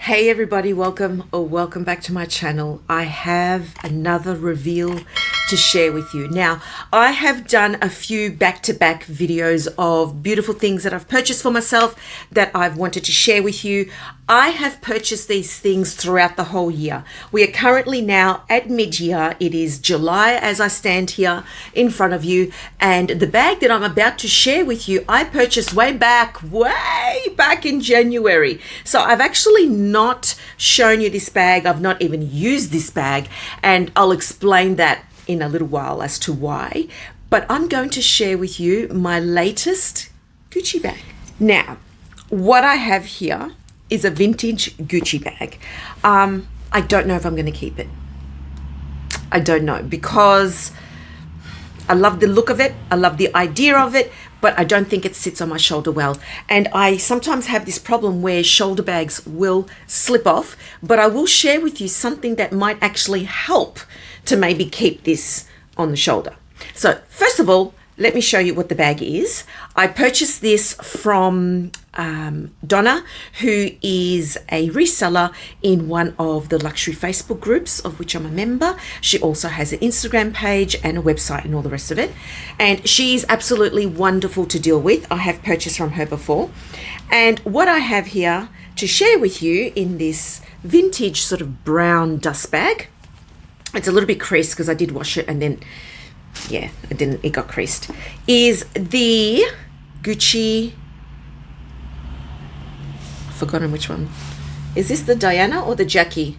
Hey everybody, welcome back to my channel. I have another reveal to share with you. Now, I have done a few back-to-back videos of beautiful things that I've purchased for myself that I've wanted to share with you. I have purchased these things throughout the whole year. We are currently now at mid-year. It is July as I stand here in front of you, and the bag that I'm about to share with you, I purchased way back in January. So I've actually not shown you this bag. I've not even used this bag, and I'll explain that in a little while as to why. But I'm going to share with you my latest Gucci bag. Now, what I have here is a vintage Gucci bag. I don't know if I'm going to keep it. I don't know, because I love the look of it. I love the idea of it, but I don't think it sits on my shoulder well. And I sometimes have this problem where shoulder bags will slip off, but I will share with you something that might actually help to maybe keep this on the shoulder. So first of all, let me show you what the bag is. I purchased this from Donna, who is a reseller in one of the luxury Facebook groups of which I'm a member. She also has an Instagram page and a website and all the rest of it. And she's absolutely wonderful to deal with. I have purchased from her before. And what I have here to share with you in this vintage sort of brown dust bag, it's a little bit creased because I did wash it and then it got creased, is the Gucci, I've forgotten which one. Is this the Diana or the Jackie?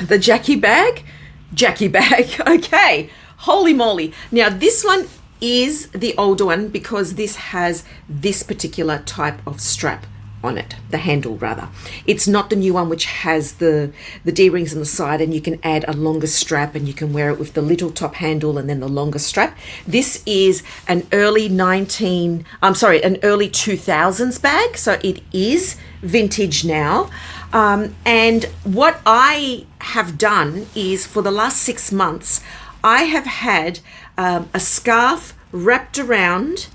The Jackie bag? Jackie bag, okay. Holy moly. Now this one is the older one because this has this particular type of strap on it, the handle rather. It's not the new one which has the D-rings on the side and you can add a longer strap and you can wear it with the little top handle and then the longer strap. This is an early 2000s bag, so it is vintage now. And what I have done is for the last 6 months, I have had a scarf wrapped around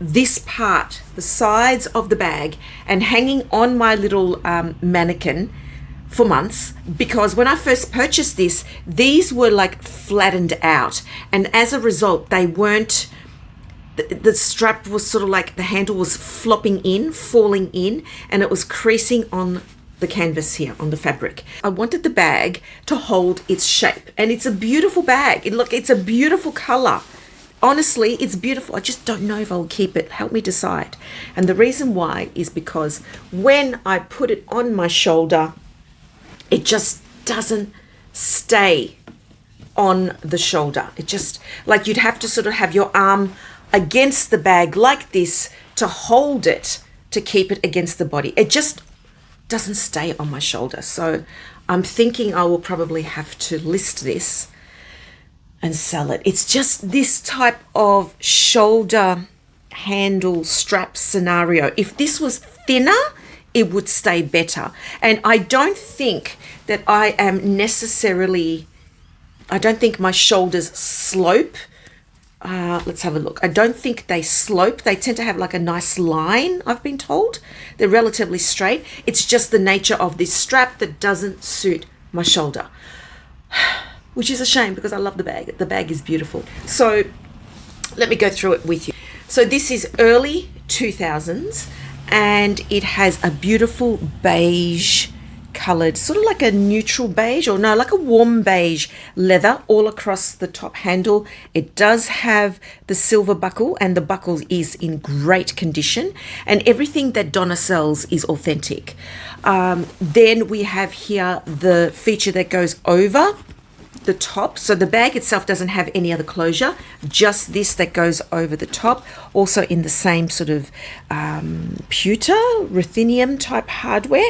this part, the sides of the bag, and hanging on my little mannequin for months, because when I first purchased this, these were like flattened out, and as a result they weren't, the strap was sort of like the handle was falling in, and it was creasing on the canvas here, on the fabric. I wanted the bag to hold its shape, and it's a beautiful bag. It's a beautiful color. Honestly, it's beautiful. I just don't know if I'll keep it. Help me decide. And the reason why is because when I put it on my shoulder, it just doesn't stay on the shoulder. It just, like, you'd have to sort of have your arm against the bag like this to hold it, to keep it against the body. It just doesn't stay on my shoulder. So I'm thinking I will probably have to list this and sell it. It's just this type of shoulder handle strap scenario. If this was thinner, it would stay better. And I don't think that I don't think my shoulders slope. Let's have a look. I don't think they slope. They tend to have like a nice line, I've been told. They're relatively straight. It's just the nature of this strap that doesn't suit my shoulder. Which is a shame because I love the bag. The bag is beautiful. So let me go through it with you. So this is early 2000s, and it has a beautiful beige colored, sort of like a neutral beige, or no, like a warm beige leather all across the top handle. It does have the silver buckle, and the buckle is in great condition, and everything that Donna sells is authentic. Then we have here the feature that goes over the top. So the bag itself doesn't have any other closure, just this that goes over the top, also in the same sort of pewter, ruthenium type hardware.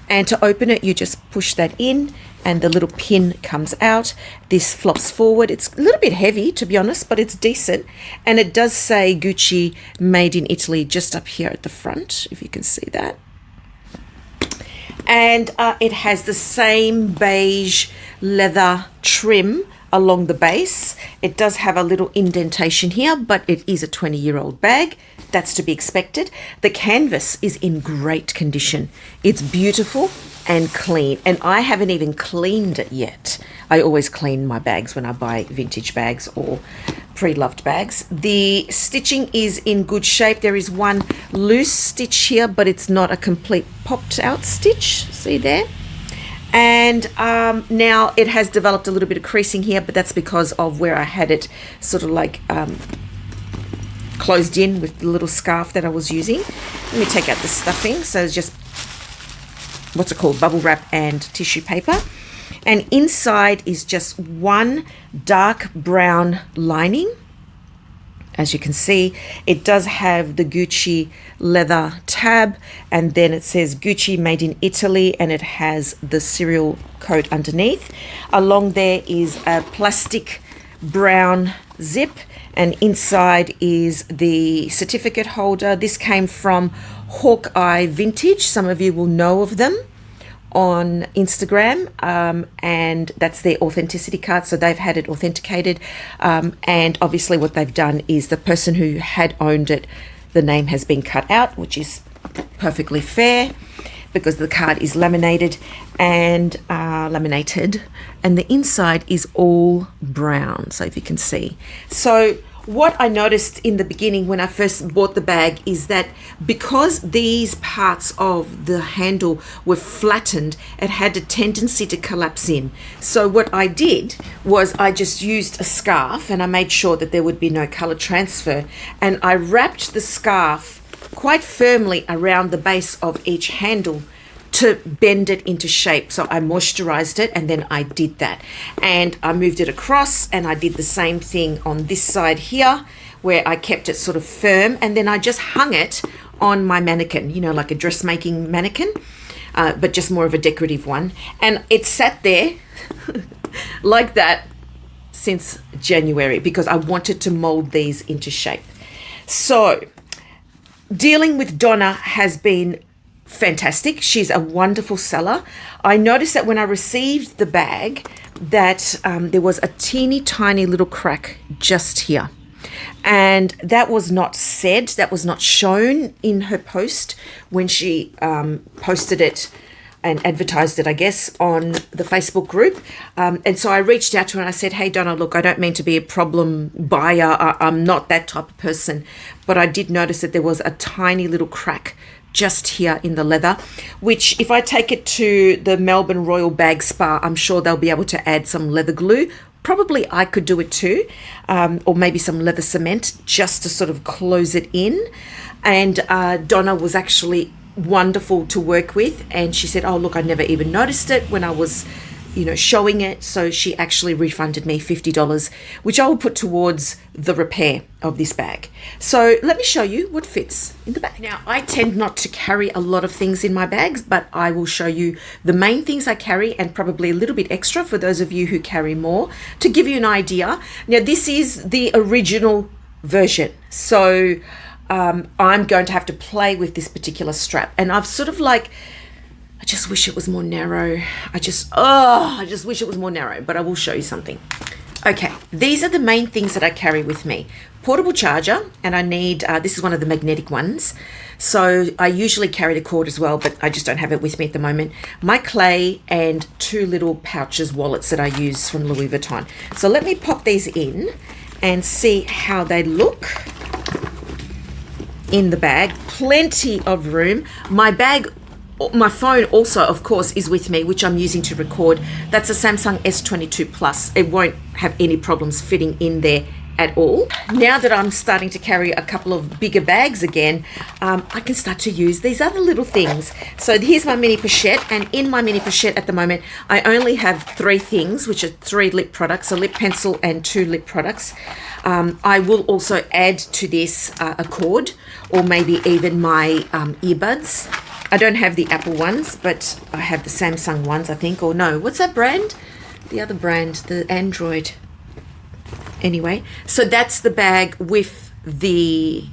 And to open it, you just push that in and the little pin comes out. This flops forward. It's a little bit heavy, to be honest, but it's decent. And it does say Gucci made in Italy just up here at the front, if you can see that. And it has the same beige leather trim along the base. It does have a little indentation here, but it is a 20-year-old bag. That's to be expected. The canvas is in great condition. It's beautiful and clean, and I haven't even cleaned it yet. I always clean my bags when I buy vintage bags or pre-loved bags. The stitching is in good shape. There is one loose stitch here, but it's not a complete popped out stitch. See there? And now it has developed a little bit of creasing here, but that's because of where I had it sort of like closed in with the little scarf that I was using. Let me take out the stuffing. So it's just, what's it called, bubble wrap and tissue paper. And inside is just one dark brown lining. As you can see, it does have the Gucci leather tab, and then it says Gucci made in Italy, and it has the serial code underneath. Along there is a plastic brown zip, and inside is the certificate holder. This came from Hawkeye Vintage. Some of you will know of them on Instagram, and that's their authenticity card, so they've had it authenticated, and obviously what they've done is the person who had owned it, the name has been cut out, which is perfectly fair because the card is laminated, and the inside is all brown, so if you can see. So what I noticed in the beginning when I first bought the bag is that because these parts of the handle were flattened, it had a tendency to collapse in. So what I did was I just used a scarf, and I made sure that there would be no color transfer, and I wrapped the scarf quite firmly around the base of each handle to bend it into shape. So I moisturized it, and then I did that, and I moved it across, and I did the same thing on this side here where I kept it sort of firm, and then I just hung it on my mannequin, you know, like a dressmaking mannequin, but just more of a decorative one, and it sat there like that since January because I wanted to mold these into shape. So dealing with Donna has been fantastic. She's a wonderful seller. I noticed that when I received the bag that there was a teeny tiny little crack just here, and that was not said, that was not shown in her post when she posted it and advertised it, I guess, on the Facebook group. And so I reached out to her and I said, hey, Donna, look, I don't mean to be a problem buyer. I'm not that type of person, but I did notice that there was a tiny little crack just here in the leather, which if I take it to the Melbourne Royal Bag Spa, I'm sure they'll be able to add some leather glue. Probably I could do it too, or maybe some leather cement just to sort of close it in. And Donna was actually wonderful to work with, and she said, oh look, I never even noticed it when I was, you know, showing it. So she actually refunded me $50, which I will put towards the repair of this bag. So let me show you what fits in the bag. Now, I tend not to carry a lot of things in my bags, but I will show you the main things I carry and probably a little bit extra for those of you who carry more to give you an idea. Now, this is the original version. So I'm going to have to play with this particular strap, and I've sort of like, I just wish it was more narrow. I just wish it was more narrow, but I will show you something. Okay, these are the main things that I carry with me. Portable charger, and I need, this is one of the magnetic ones. So I usually carry the cord as well, but I just don't have it with me at the moment. My clay and two little pouches, wallets that I use from Louis Vuitton. So let me pop these in and see how they look in the bag. Plenty of room. My phone also, of course, is with me, which I'm using to record. That's a Samsung S22 Plus. It won't have any problems fitting in there at all. Now that I'm starting to carry a couple of bigger bags again, I can start to use these other little things. So here's my mini pochette, and in my mini pochette at the moment, I only have 3 things, which are 3 lip products, a lip pencil and 2 lip products. I will also add to this a cord, or maybe even my earbuds. I don't have the Apple ones, but I have the Samsung ones, I think. Or no, what's that brand? The other brand, the Android. Anyway, so that's the bag with the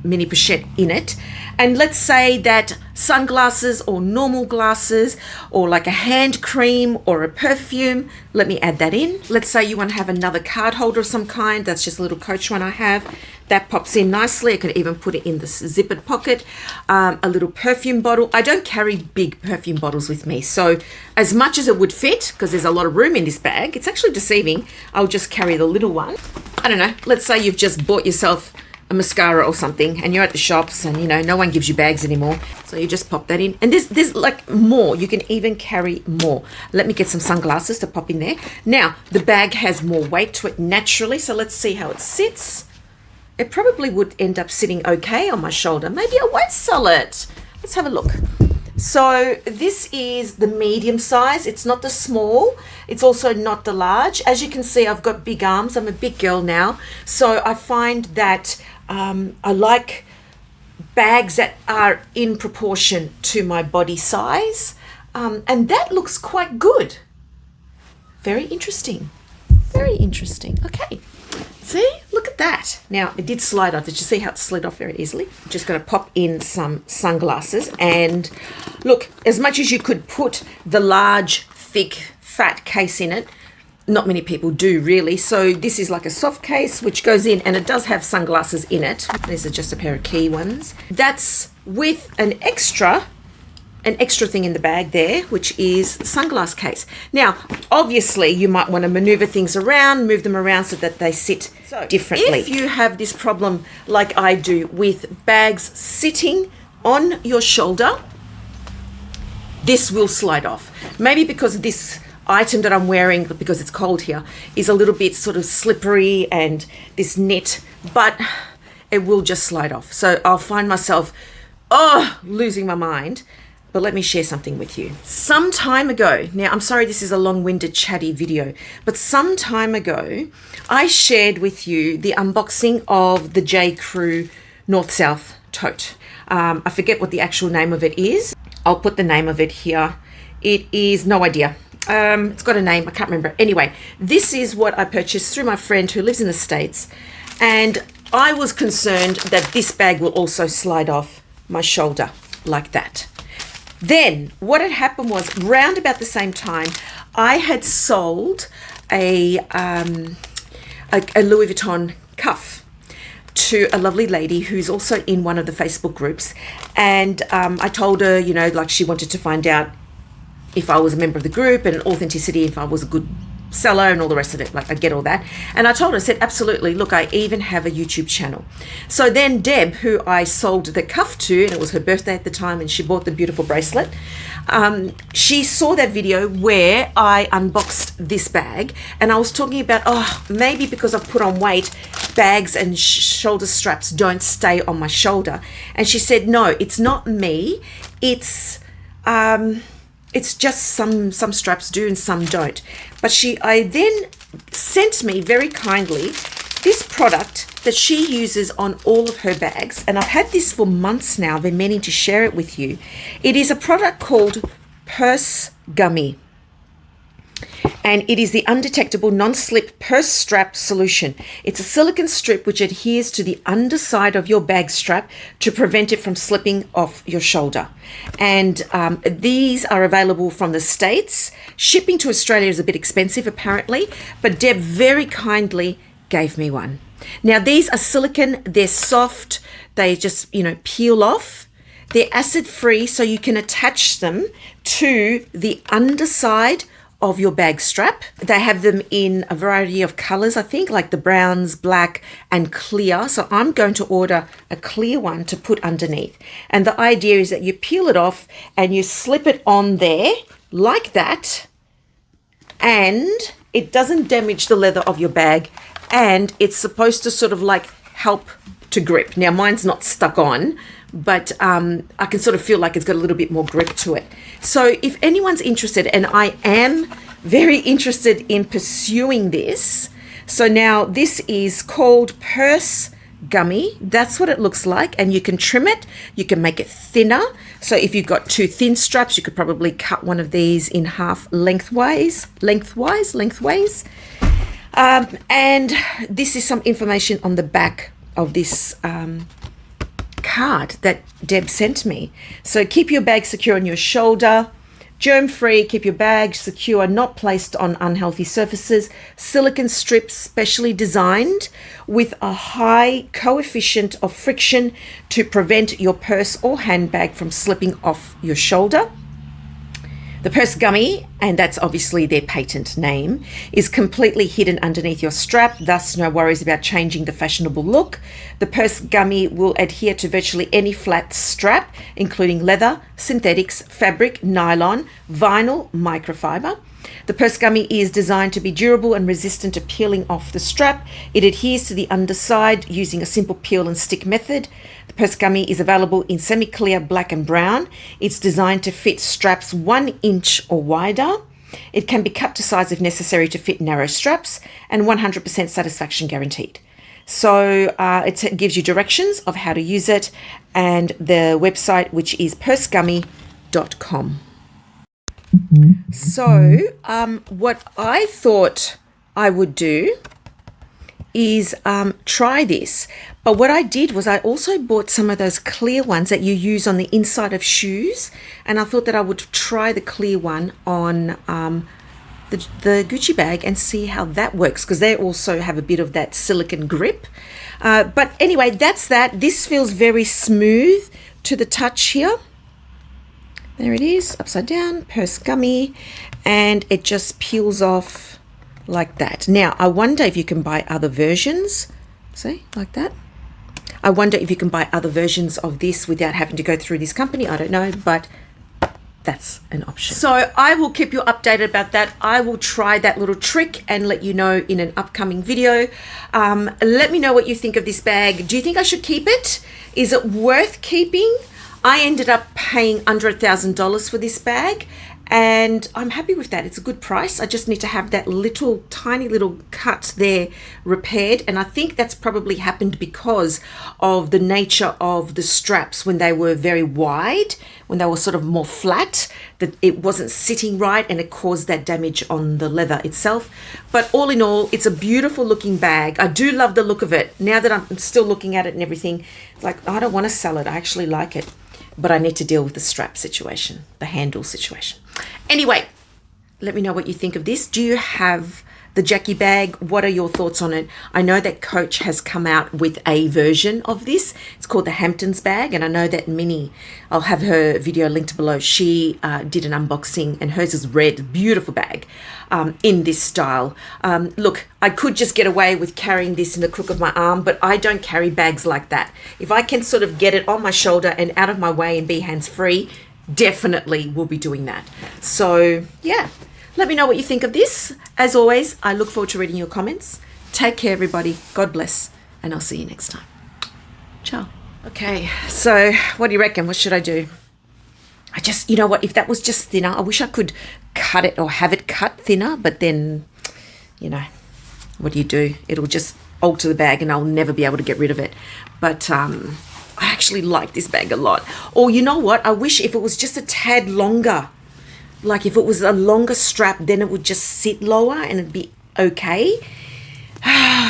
mini pochette in it. And let's say that sunglasses or normal glasses or like a hand cream or a perfume, let me add that in. Let's say you want to have another card holder of some kind. That's just a little Coach one I have. That pops in nicely. I could even put it in the zippered pocket. A little perfume bottle. I don't carry big perfume bottles with me. So as much as it would fit, because there's a lot of room in this bag, it's actually deceiving. I'll just carry the little one. I don't know. Let's say you've just bought yourself a mascara or something and you're at the shops and, you know, no one gives you bags anymore. So you just pop that in. And there's like more. You can even carry more. Let me get some sunglasses to pop in there. Now, the bag has more weight to it naturally. So let's see how it sits. It probably would end up sitting okay on my shoulder. Maybe I won't sell it. Let's have a look. So this is the medium size. It's not the small. It's also not the large. As you can see, I've got big arms. I'm a big girl now. So I find that I like bags that are in proportion to my body size. And that looks quite good. Very interesting. Very interesting. Okay. See, look at that. Now, it did slide off. Did you see how it slid off very easily? Just going to pop in some sunglasses. And look, as much as you could put the large, thick, fat case in it, not many people do really. So this is like a soft case which goes in, and it does have sunglasses in it. These are just a pair of key ones. That's with an extra thing in the bag there, which is sunglass case. Now, obviously, you might want to maneuver things around, move them around so that they sit differently. If you have this problem like I do with bags sitting on your shoulder, this will slide off. Maybe because this item that I'm wearing, because it's cold here, is a little bit sort of slippery and this knit, but it will just slide off. So I'll find myself, losing my mind. But let me share something with you. Some time ago, now I'm sorry this is a long-winded chatty video, but some time ago, I shared with you the unboxing of the J. Crew North-South tote. I forget what the actual name of it is. I'll put the name of it here. It is, no idea. It's got a name, I can't remember. Anyway, this is what I purchased through my friend who lives in the States. And I was concerned that this bag will also slide off my shoulder like that. Then what had happened was, round about the same time, I had sold a Louis Vuitton cuff to a lovely lady who's also in one of the Facebook groups. And I told her, you know, like she wanted to find out if I was a member of the group and authenticity, if I was a good seller and all the rest of it. Like, I get all that. And I told her, I said, absolutely, look, I even have a YouTube channel. So then Deb, who I sold the cuff to, and it was her birthday at the time, and she bought the beautiful bracelet, she saw that video where I unboxed this bag, and I was talking about, maybe because I've put on weight, bags and shoulder straps don't stay on my shoulder. And she said, no, it's not me. It's just some straps do and some don't. But I then sent me very kindly this product that she uses on all of her bags. And I've had this for months now. I've been meaning to share it with you. It is a product called Purse Gummy. And it is the undetectable non-slip purse strap solution. It's a silicone strip which adheres to the underside of your bag strap to prevent it from slipping off your shoulder. And these are available from the States. Shipping to Australia is a bit expensive apparently, but Deb very kindly gave me one. Now these are silicone, they're soft, they just, peel off. They're acid free, so you can attach them to the underside of your bag strap. They have them in a variety of colors, I think, like the browns, black, and clear. So I'm going to order a clear one to put underneath. And the idea is that you peel it off and you slip it on there like that, and it doesn't damage the leather of your bag, and it's supposed to sort of like help to grip. Now mine's not stuck on, but I can sort of feel like it's got a little bit more grip to it. So if anyone's interested, and I am very interested in pursuing this. So now this is called Purse Gummy. That's what it looks like. And you can trim it. You can make it thinner. So if you've got too thin straps, you could probably cut one of these in half lengthways. And this is some information on the back of this card that Deb sent me. So keep your bag secure on your shoulder, germ-free, keep your bag secure, not placed on unhealthy surfaces, silicone strips specially designed with a high coefficient of friction to prevent your purse or handbag from slipping off your shoulder. The Purse Gummy, and that's obviously their patent name, is completely hidden underneath your strap, thus no worries about changing the fashionable look. The Purse Gummy will adhere to virtually any flat strap, including leather, synthetics, fabric, nylon, vinyl, microfiber. The Purse Gummy is designed to be durable and resistant to peeling off the strap. It adheres to the underside using a simple peel and stick method. The Purse Gummy is available in semi-clear black and brown. It's designed to fit straps 1 inch or wider. It can be cut to size if necessary to fit narrow straps, and 100% satisfaction guaranteed. So it gives you directions of how to use it and the website, which is pursegummy.com. So what I thought I would do is try this. But what I did was I also bought some of those clear ones that you use on the inside of shoes. And I thought that I would try the clear one on the Gucci bag and see how that works, because they also have a bit of that silicone grip. But anyway, that's that. This feels very smooth to the touch here. There it is, upside down, Purse Gummy, and it just peels off like that. Now, I wonder if you can buy other versions. See, like that. I wonder if you can buy other versions of this without having to go through this company. I don't know, but that's an option. So I will keep you updated about that. I will try that little trick and let you know in an upcoming video. Let me know what you think of this bag. Do you think I should keep it? Is it worth keeping? I ended up paying under $1,000 for this bag, and I'm happy with that. It's a good price. I just need to have that little tiny little cut there repaired, and I think that's probably happened because of the nature of the straps when they were very wide, when they were sort of more flat, that it wasn't sitting right and it caused that damage on the leather itself. But all in all, it's a beautiful looking bag. I do love the look of it. Now that I'm still looking at it and everything, it's like, I don't want to sell it. I actually like it. But I need to deal with the strap situation, the handle situation. Anyway, let me know what you think of this. Do you have the Jackie bag? What are your thoughts on it? I know that Coach has come out with a version of this. It's called the Hamptons bag, and I know that Minnie, I'll have her video linked below. She did an unboxing, and hers is red, beautiful bag in this style. Look, I could just get away with carrying this in the crook of my arm, but I don't carry bags like that. If I can sort of get it on my shoulder and out of my way and be hands-free, definitely will be doing that. So yeah, let me know what you think of this. As always, I look forward to reading your comments. Take care, everybody. God bless, and I'll see you next time. Ciao. Okay, so what do you reckon? What should I do? I just, you know what, if that was just thinner, I wish I could cut it or have it cut thinner, but then, you know, what do? It'll just alter the bag and I'll never be able to get rid of it. But I actually like this bag a lot. Or you know what, I wish if it was just a tad longer. Like if it was a longer strap, then it would just sit lower and it'd be okay.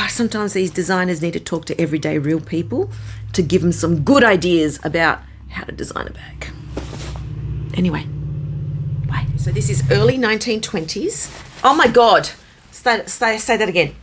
Sometimes these designers need to talk to everyday real people to give them some good ideas about how to design a bag. Anyway, bye. So this is early 1920s. Oh my God, say that again.